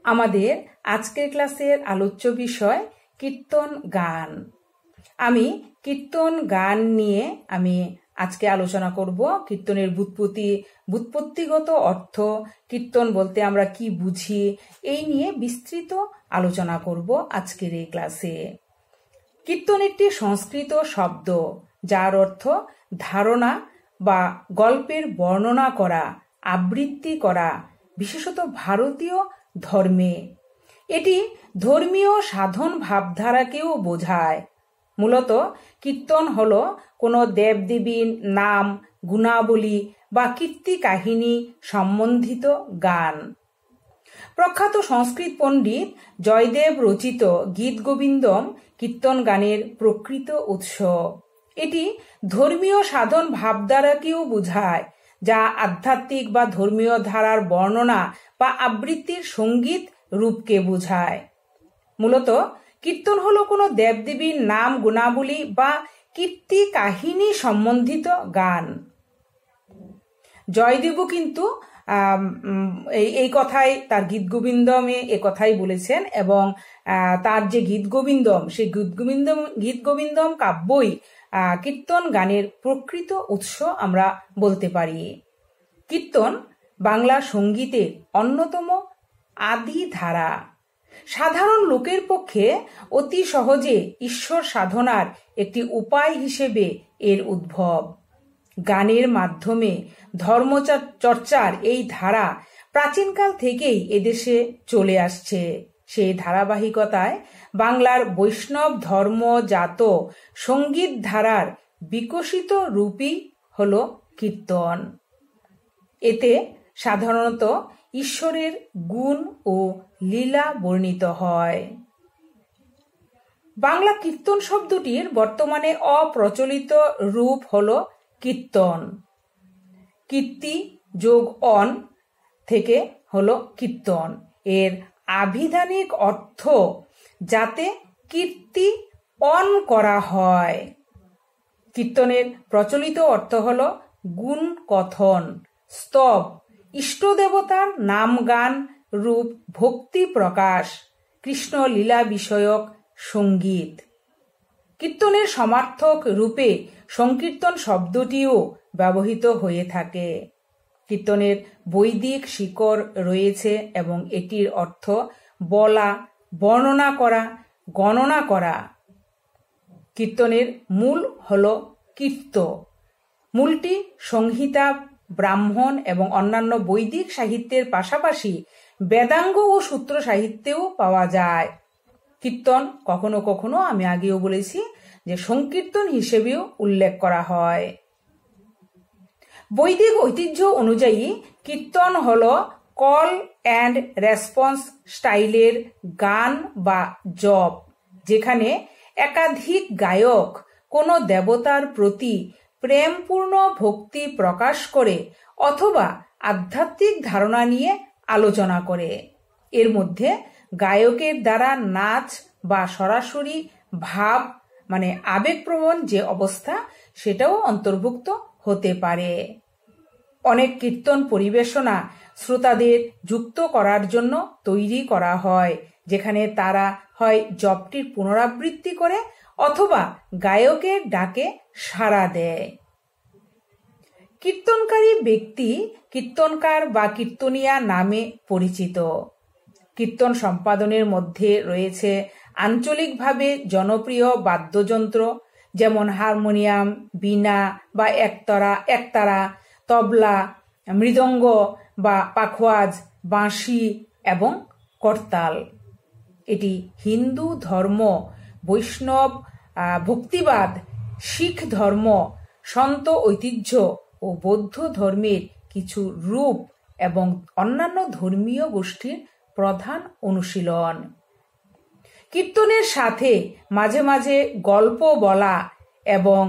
আমাদের আজকের ক্লাসের আলোচ্য বিষয় কীর্তন গান। আমি কীর্তন গান নিয়ে আজকে আলোচনা করব। কীর্তনের ব্যুৎপত্তিগত অর্থ, কীর্তন বলতে আমরা কি বুঝি, এই নিয়ে বিস্তৃত আলোচনা করব আজকের এই ক্লাসে। কীর্তন একটি সংস্কৃত শব্দ, যার অর্থ ধারণা বা গল্পের বর্ণনা করা, আবৃত্তি করা, বিশেষত ভারতীয় ধর্মে। এটি ধর্মীয় সাধন ভাবধারাকেও বোঝায়। মূলত কীর্তন হলো কোনো দেবদেবীর নাম, গুণাবলী বা কীর্তি কাহিনী সম্বন্ধিত গান। প্রখ্যাত সংস্কৃত পণ্ডিত জয়দেব রচিত গীতগোবিন্দম কীর্তন গানের প্রকৃত উৎস। এটি ধর্মীয় সাধন ভাবধারাকেও বোঝায়, যা আধ্যাত্মিক বা ধর্মীয় ধারার বর্ণনা বা আবৃত্তির সঙ্গীত রূপকে বোঝায়। মূলত কীর্তন হলো কোনো দেবদেবীর নাম, গুণাবলী বা কীর্তি কাহিনী সম্বন্ধিত গান। জয়দেবও কিন্তু এই কথাই তার গীতগোবিন্দমে এ কথাই বলেছেন, এবং তার যে গীতগোবিন্দম, সেই গীতগোবিন্দম কাব্যই কীর্তন গানের প্রকৃত উৎস আমরা বলতে পারি। কীর্তন বাংলা সঙ্গীতের অন্যতম আদি ধারা। সাধারণ লোকের পক্ষে অতি সহজে ঈশ্বর সাধনার একটি উপায় হিসেবে এর উদ্ভব। গানের মাধ্যমে ধর্মচর্চার এই ধারা প্রাচীনকাল থেকেই এদেশে চলে আসছে। সেই ধারাবাহিকতায় বাংলার বৈষ্ণব ধর্মজাত সঙ্গীত ধারার বিকশিত রূপই হল কীর্তন। এতে সাধারণত ঈশ্বরের গুণ ও লীলা বর্ণিত হয়। বাংলা কীর্তন শব্দটির বর্তমানে অপ্রচলিত রূপ হল কীর্তন। কীর্তি যোগ অন থেকে হলো কীর্তন। এর আভিধানিক অর্থ যাতে কীর্তি অন করা হয়। কীর্তনের প্রচলিত অর্থ হল গুণ কথন, স্তব, ইষ্ট দেবতার নাম গান রূপ ভক্তি প্রকাশ, কৃষ্ণ লীলা বিষয়ক সঙ্গীত। কীর্তনের সমার্থক রূপে সংকীর্তন শব্দটিও ব্যবহৃত হয়ে থাকে। কীর্তনের বৈদিক শিকড় রয়েছে এবং এটির অর্থ বলা, বর্ণনা করা, গণনা করা। কীর্তনের মূল হল কীর্ত। মূলটি সংহিতা, ব্রাহ্মণ এবং অন্যান্য বৈদিক সাহিত্যের পাশাপাশি বেদাঙ্গ ও সূত্র সাহিত্যেও পাওয়া যায়। কীর্তন কখনো কখনো, আমি আগেও বলেছি, যে সংকীর্তন হিসেবেও উল্লেখ করা হয়। বৈদিক ঐতিহ্য অনুযায়ী কীর্তন হল কল অ্যান্ড রেসপন্স স্টাইলের গান বা জপ, যেখানে একাধিক গায়ক কোনো দেবতার প্রতি প্রেমপূর্ণ ভক্তি প্রকাশ করে অথবা আধ্যাত্মিক ধারণা নিয়ে আলোচনা করে। এর মধ্যে গায়কের দ্বারা নাচ বা সরাসরি ভাব মানে আবেগপ্রবণ যে অবস্থা, সেটাও অন্তর্ভুক্ত হতে পারে। অনেক কীর্তন পরিবেশনা শ্রোতাদের যুক্ত করার জন্য তৈরি করা হয়, যেখানে তারা হয় জপটির পুনরাবৃত্তি করে অথবা গায়কের ডাকে সাড়া দেয়। কীর্তনকারী ব্যক্তি কীর্তনকার বা কীর্তনিয়া নামে পরিচিত। কীর্তন সম্পাদনের মধ্যে রয়েছে আঞ্চলিকভাবে জনপ্রিয় বাদ্যযন্ত্র, যেমন হারমোনিয়াম, বীণা বা একতারা, তবলা, মৃদঙ্গ বা পাখোয়াজ, বাঁশি এবং করতাল। এটি হিন্দু ধর্ম, বৈষ্ণব ভক্তিবাদ, শিখ ধর্ম, সন্ত ঐতিহ্য ও বৌদ্ধ ধর্মের কিছু রূপ এবং অন্যান্য ধর্মীয় গোষ্ঠীর প্রধান অনুশীলন। কীর্তনের সাথে মাঝে মাঝে গল্প বলা এবং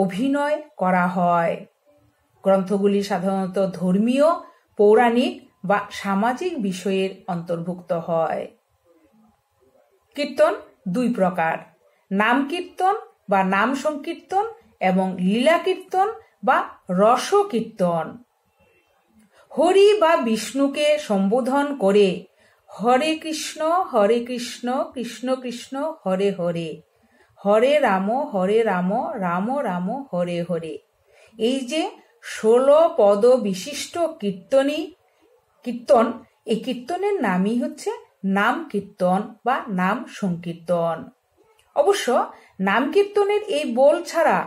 অভিনয় করা হয়। গ্রন্থগুলি সাধারণত ধর্মীয়, পৌরাণিক বা সামাজিক বিষয়ের অন্তর্ভুক্ত হয়। কীর্তন দুই প্রকার: নাম কীর্তন বা নাম সংকীর্তন এবং লীলা কীর্তন বা রস কীর্তন। হরি বা বিষ্ণুকে সম্বোধন করে হরে কৃষ্ণ কৃষ্ণ কৃষ্ণ হরে হরে, হরে রাম রাম রাম হরে হরে। এই যে 16 পদ বিশিষ্ট কীর্তন, এই কীর্তনের নামই হচ্ছে নাম কীর্তন বা নাম সংকীর্তন। অবশ্য নাম কীর্তনের এই বোল ছাড়া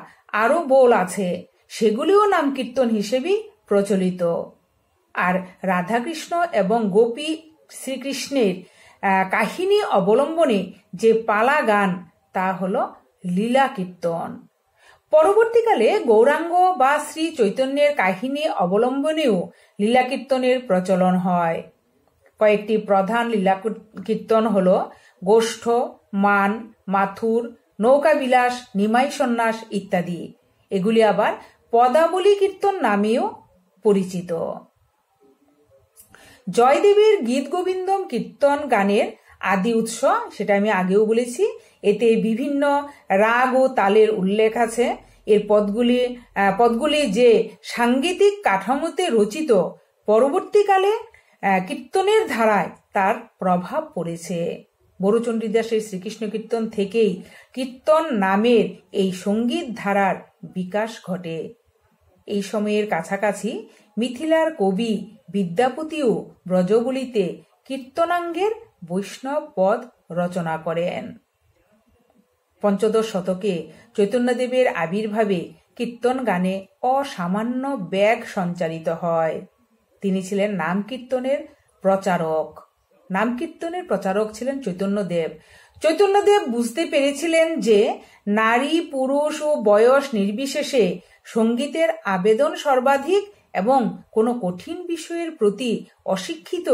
আরো বোল আছে, সেগুলিও নাম কীর্তন হিসেবেই প্রচলিত। আর রাধাকৃষ্ণ এবং গোপী শ্রীকৃষ্ণের কাহিনী অবলম্বনে যে পালা গান, তা হলো লীলা কীর্তন। পরবর্তীকালে গৌরাঙ্গ বা শ্রী চৈতন্যের কাহিনী অবলম্বনেও লীলা কীর্তনের প্রচলন হয়। কয়েকটি প্রধান লীলা কীর্তন হল গোষ্ঠ, মান, মাথুর, নৌকাবিলাস, নিমাই সন্ন্যাস ইত্যাদি। এগুলি আবার পদাবলী কীর্তন নামেও পরিচিত। জয়দেবের গীত গোবিন্দম কীর্তন গানের আদি উৎস, সেটা আমি আগেও বলেছি। এতে বিভিন্ন রাগ ও তালের উল্লেখ আছে। এর পদগুলি যে সাঙ্গীতিক কাঠামোতে রচিত, পরবর্তীকালে কীর্তনের ধারায় তার প্রভাব পড়েছে। বড়ুচণ্ডীদাসের শ্রীকৃষ্ণ কীর্তন থেকেই কীর্তন নামের এই সঙ্গীত ধারার বিকাশ ঘটে। এই সময়ের কাছাকাছি মিথিলার কবি বিদ্যাপতিও ব্রজবুলিতে কীর্তনাঙ্গের বৈষ্ণব পদ রচনা করেন। পঞ্চদশ শতকে চৈতন্যদেবের আবির্ভাবে কীর্তন গানে অসামান্য ব্যাগ সঞ্চারিত হয়। তিনি ছিলেন নাম কীর্তনের প্রচারক। নাম কীর্তনের প্রচারক ছিলেন চৈতন্যদেব। চৈতন্যদেব বুঝতে পেরেছিলেন যে নারী, পুরুষ ও বয়স নির্বিশেষে সঙ্গীতের আবেদন সর্বাধিক এবং কোনো কঠিন বিষয়ের প্রতি অশিক্ষিত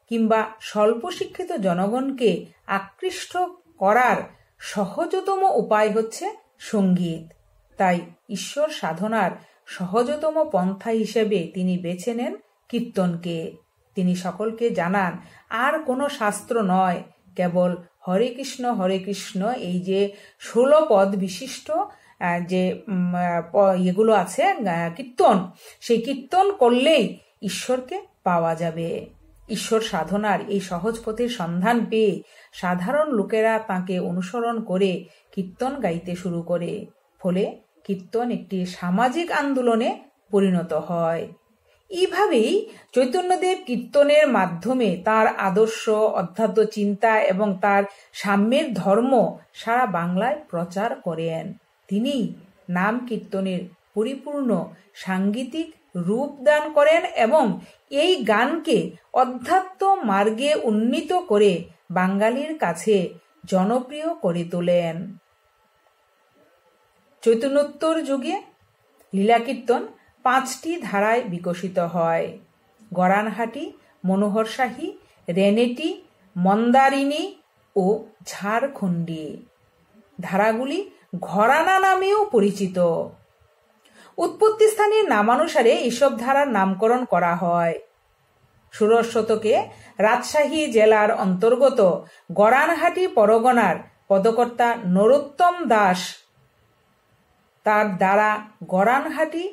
কিংবা স্বল্প শিক্ষিত জনগণকে আকৃষ্ট করার সহজতম উপায় হচ্ছে সঙ্গীত। তাই ঈশ্বর সাধনার সহজতম পন্থা হিসেবে তিনি বেছে নেন কীর্তনকে। তিনি সকলকে জানান আর কোনো শাস্ত্র নয়, কেবল হরে কৃষ্ণ এই যে 16 পদ বিশিষ্ট যে এগুলো আছে কীর্তন, সেই কীর্তন করলেই ঈশ্বরকে পাওয়া যাবে। ঈশ্বর সাধনার এই সহজ পথের সন্ধান পেয়ে সাধারণ লোকেরা তাকে অনুসরণ করে কীর্তন গাইতে শুরু করে। ফলে কীর্তন একটি সামাজিক আন্দোলনে পরিণত হয়। এইভাবেই চৈতন্যদেব কীর্তনের মাধ্যমে তার আদর্শ, অধ্যাত্ম চিন্তা এবং তার সাম্যের ধর্ম সারা বাংলায় প্রচার করেন। তিনি নাম কীর্তনের পরিপূর্ণ সাংগীতিক রূপ দান করেন এবং এই গানকে অধ্যাত্ম মার্গে উন্নীত করে বাঙালির কাছে জনপ্রিয় করে তোলেন। চৈতন্যোত্তর যুগে লীলা কীর্তন 5টি ধারায় বিকশিত হয়: গরানহাটি, মনোহরশাহী, রেনেটি, মন্দারিনী ও ঝাড়খণ্ডী। ধারাগুলি ঘরানা নামেও পরিচিত। উৎপত্তি স্থানের নামানুসারে এসব ধারার নামকরণ করা হয়। 16 শতকে রাজশাহী জেলার অন্তর্গত গরানহাটি পরগনার পদকর্তা নরোত্তম দাস, তার দ্বারা গরানহাটি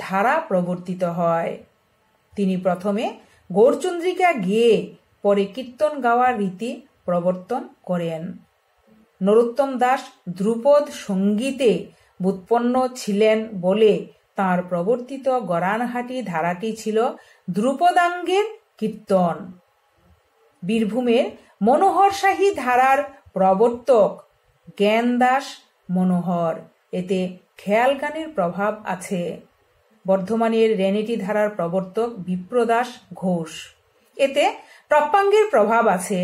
ধারা প্রবর্তিত হয়। তিনি প্রথমে গৌরচন্দ্রিকা গেয়ে পরে কীর্তন গাওয়ার রীতি প্রবর্তন করেন। নরোত্তম দাস ধ্রুপদ সঙ্গীতে ব্যুৎপন্ন ছিলেন বলে তাঁর প্রবর্তিত গরানহাটি ধারাটি ছিল ধ্রুপদাঙ্গের কীর্তন। বীরভূমের মনোহরশাহী ধারার প্রবর্তক জ্ঞানদাস মনোহর, এতে খেয়াল গানের প্রভাব আছে। বর্ধমানের রেনেটি ধারার প্রবর্তক বিপ্রদাস ঘোষ, এতে টপ্পাঙ্গের প্রভাব আছে।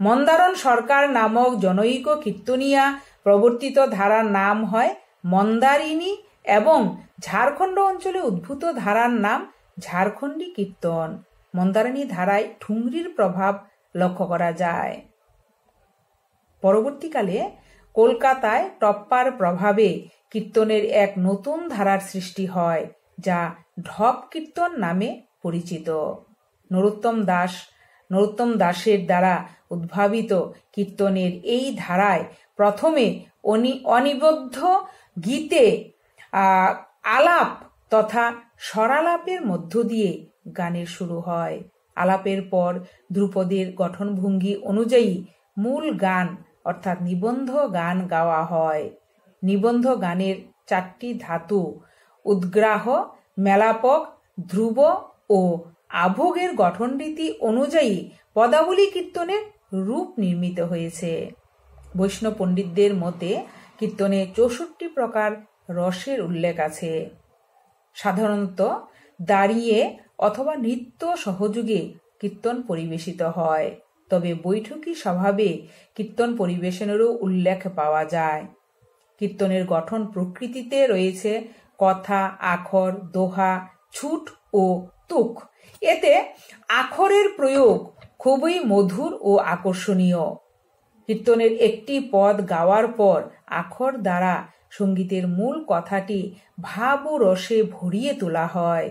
মন্দারণ সরকার নামক জনৈক কীর্তনিয়া প্রবর্তিত ধারার নাম হয় মন্দারিনী এবং ঝাড়খণ্ড অঞ্চলে উদ্ভূত ধারার নাম ঝাড়খণ্ডী কীর্তন। মন্দারিনী ধারায় ঠুংরির প্রভাব লক্ষ্য করা যায়। পরবর্তীকালে কলকাতায় টপ্পার প্রভাবে কীর্তনের এক নতুন ধারার সৃষ্টি হয়, যা ঢপ কীর্তন নামে পরিচিত। নরোত্তম দাসের দ্বারা উদ্ভাবিত কীর্তনের এই ধারায় প্রথমে অনিবদ্ধ গীতে আলাপ তথা স্বরালাপের মধ্য দিয়ে গানের শুরু হয়। আলাপের পর ধ্রুপদের গঠনভঙ্গি অনুযায়ী মূল গান অর্থাৎ নিবন্ধ গান গাওয়া হয়। নিবন্ধ গানের 4টি ধাতু উদ্গ্রাহ, মেলাপক, ধ্রুব ও আভোগের গঠনরীতি অনুযায়ী পদাবলী কীর্তনের রূপ নির্মিত হয়েছে। বৈষ্ণব পণ্ডিতদের মতে কীর্তনে 64 প্রকার রসের উল্লেখ আছে। সাধারণত দাঁড়িয়ে অথবা নৃত্য সহযোগে কীর্তন পরিবেশিত হয়, তবে বৈঠকি স্বভাবে কীর্তন পরিবেশনেরও উল্লেখ পাওয়া যায়। কীর্তনের গঠন প্রকৃতিতে রয়েছে কথা, আখর, দোহা, ছুট ও তুক। এতে আখরের প্রয়োগ খুবই মধুর ও আকর্ষণীয়। কীর্তনের একটি পদ গাওয়ার পর আখর দ্বারা সঙ্গীতের মূল কথাটি ভাব ও রসে ভরিয়ে তোলা হয়।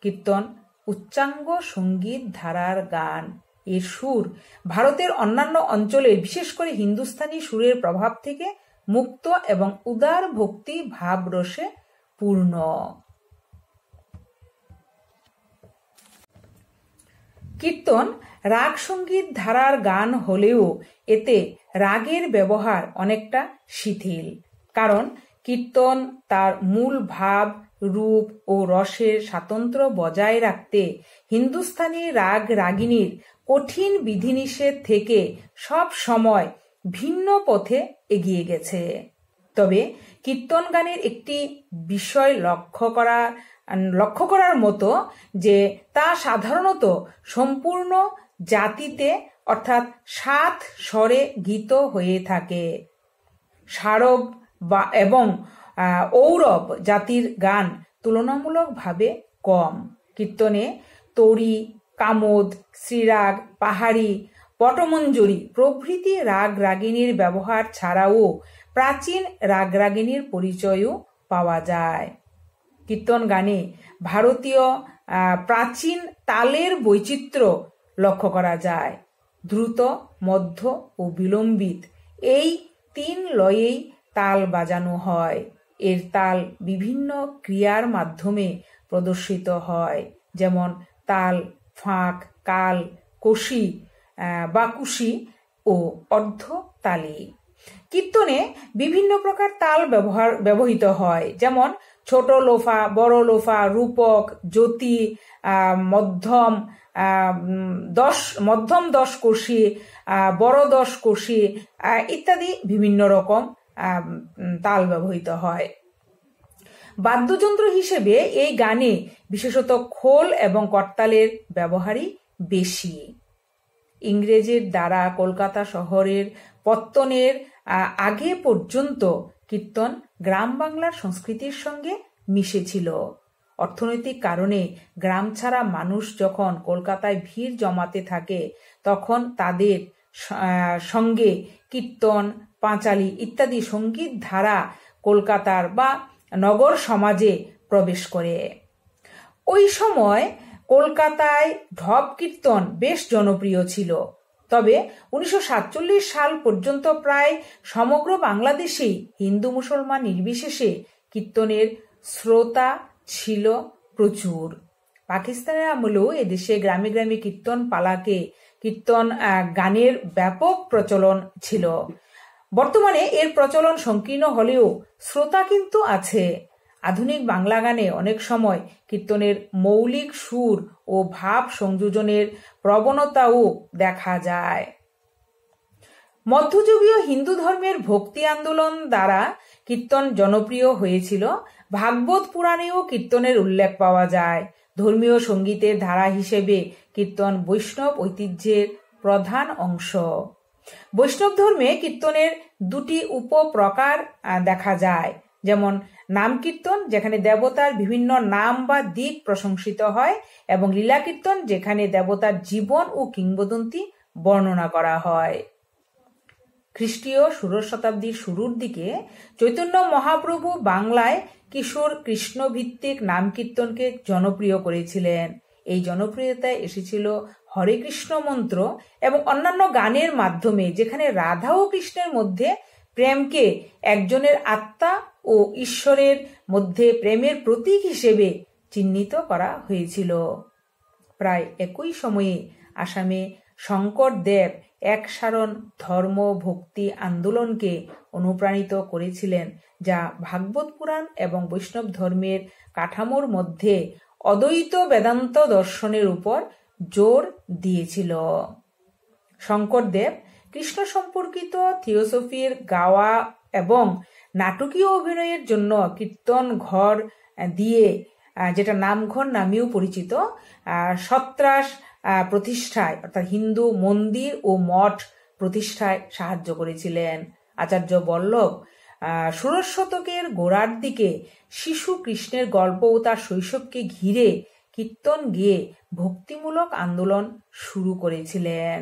কীর্তন উচ্চাঙ্গ সঙ্গীত ধারার গান। এর সুর ভারতের অন্যান্য অঞ্চলে বিশেষ করে হিন্দুস্তানি সুরের প্রভাব থেকে মুক্ত এবং উদার ভক্তি ভাব রসে পূর্ণ। কীর্তন রাগ সঙ্গীত ধারার গান হলেও এতে রাগের ব্যবহার অনেকটা শিথিল, কারণ কীর্তন তার মূল ভাব, রূপ ও রসের স্বাতন্ত্র্য বজায় রাখতে হিন্দুস্তানি রাগ রাগিনীর কঠিন বিধিনিষেধ থেকে সব সময় ভিন্ন পথে এগিয়ে গেছে। তবে কীর্তন গানের একটি বিষয় লক্ষ্য করার মতো যে তা সাধারণত সম্পূর্ণ জাতিতে অর্থাৎ 7 স্বরে গীত হয়ে থাকে। সারব এবং ঔরব জাতির গান তুলনামূলকভাবে কম। কীর্তনে তরি, কামোদ, শ্রীরাগ, পাহাড়ি, পটমঞ্জরি প্রভৃতি রাগ রাগিনীর ব্যবহার ছাড়াও প্রাচীন রাগ রাগিনীর পরিচয়ও পাওয়া যায়। কীর্তন গানে ভারতীয় প্রাচীন তালের বৈচিত্র্য লক্ষ্য করা যায়। দ্রুত, মধ্য ও বিলম্বিত এই 3 লয়েই তাল বাজানো হয়। এর তাল বিভিন্ন ক্রিয়ার মাধ্যমে প্রদর্শিত হয়, যেমন তাল, ফাঁক, কাল, কষি বা কুশি ও অর্ধ তালি। কীর্তনে বিভিন্ন প্রকার তাল ব্যবহৃত হয়, যেমন ছোট লোফা, বড় লোফা, রূপক, জ্যোতি, মধ্যম 10 কষি, বড় 10 কষি ইত্যাদি বিভিন্ন রকম তাল ব্যবহৃত হয়। বাদ্যযন্ত্র হিসেবে এই গানে বিশেষত খোল এবং করতালের ব্যবহারই বেশি। ইংরেজের দ্বারা কলকাতা শহরের পত্তনের আগে পর্যন্ত কীর্তন গ্রাম বাংলার সংস্কৃতির সঙ্গে মিশেছিল। অর্থনৈতিক কারণে গ্রাম ছাড়া মানুষ যখন কলকাতায় ভিড় জমাতে থাকে, তখন তাদের সঙ্গে কীর্তন, পাঁচালী ইত্যাদি সঙ্গীত ধারা কলকাতার বা নগর সমাজে প্রবেশ করে। ওই সময় কলকাতায় ঢপ কীর্তন বেশ জনপ্রিয় ছিল। তবে 1947 সাল পর্যন্ত প্রায় সমগ্র বাংলাদেশেই হিন্দু মুসলমান নির্বিশেষে কীর্তনের শ্রোতা ছিল প্রচুর। পাকিস্তানের আমলেও এদেশে গ্রামে গ্রামে কীর্তন পালাকে কীর্তন গানের ব্যাপক প্রচলন ছিল। বর্তমানে এর প্রচলন সংকীর্ণ হলেও শ্রোতা কিন্তু আছে। আধুনিক বাংলা গানে অনেক সময় কীর্তনের মৌলিক সুর ও ভাব সংযোজনের প্রবণতাও দেখা যায়। মধ্যযুগীয় হিন্দু ধর্মের ভক্তি আন্দোলন দ্বারা কীর্তন জনপ্রিয় হয়েছিল। ভাগবত পুরাণেও কীর্তনের উল্লেখ পাওয়া যায়। ধর্মীয় সঙ্গীতের ধারা হিসেবে কীর্তন বৈষ্ণব ঐতিহ্যের প্রধান অংশ। বৈষ্ণব ধর্মে কীর্তনের 2টি উপপ্রকার দেখা যায়, যেমন নাম কীর্তন, যেখানে দেবতার বিভিন্ন নাম বা দিক প্রশংসিত হয়, এবং লীলা কীর্তন, যেখানে দেবতার জীবন ও কিংবদন্তি বর্ণনা করা হয়। খ্রিস্টীয় ষোড়শ শতাব্দীর শুরুর দিকে চৈতন্য মহাপ্রভু বাংলায় কিশোর কৃষ্ণ ভিত্তিক নাম কীর্তনকে জনপ্রিয় করেছিলেন। এই জনপ্রিয়তায় এসেছিল হরে কৃষ্ণ মন্ত্র এবং অন্যান্য গানের মাধ্যমে, যেখানে রাধা ও কৃষ্ণের মধ্যে প্রেমকে একজনের আত্মা ও ঈশ্বরের মধ্যে প্রেমের প্রতীক হিসেবে চিহ্নিত করা হয়েছিল। প্রায় একই সময়ে আসামে শঙ্করদেব এক সারণ ধর্ম ভক্তি আন্দোলনকে অনুপ্রাণিত করেছিলেন, যা ভাগবত পুরাণ এবং বৈষ্ণব ধর্মের কাঠামোর মধ্যে অদ্বৈত বেদান্ত দর্শনের উপর জোর দিয়েছিল। শঙ্করদেব কৃষ্ণ সম্পর্কিত থিওসফির গাওয়া এবং নাটকীয় অভিনয়ের জন্য কীর্তন ঘর দিয়ে, যেটা নামঘর নামেও পরিচিত, সত্রাস প্রতিষ্ঠায় অর্থাৎ হিন্দু মন্দির ও মঠ প্রতিষ্ঠায় সাহায্য করেছিলেন। আচার্য বল্লভ ষোড়শ শতকের গোড়ার দিকে শিশু কৃষ্ণের গল্প ও তার শৈশবকে ঘিরে কীর্তন গেয়ে ভক্তিমূলক আন্দোলন শুরু করেছিলেন।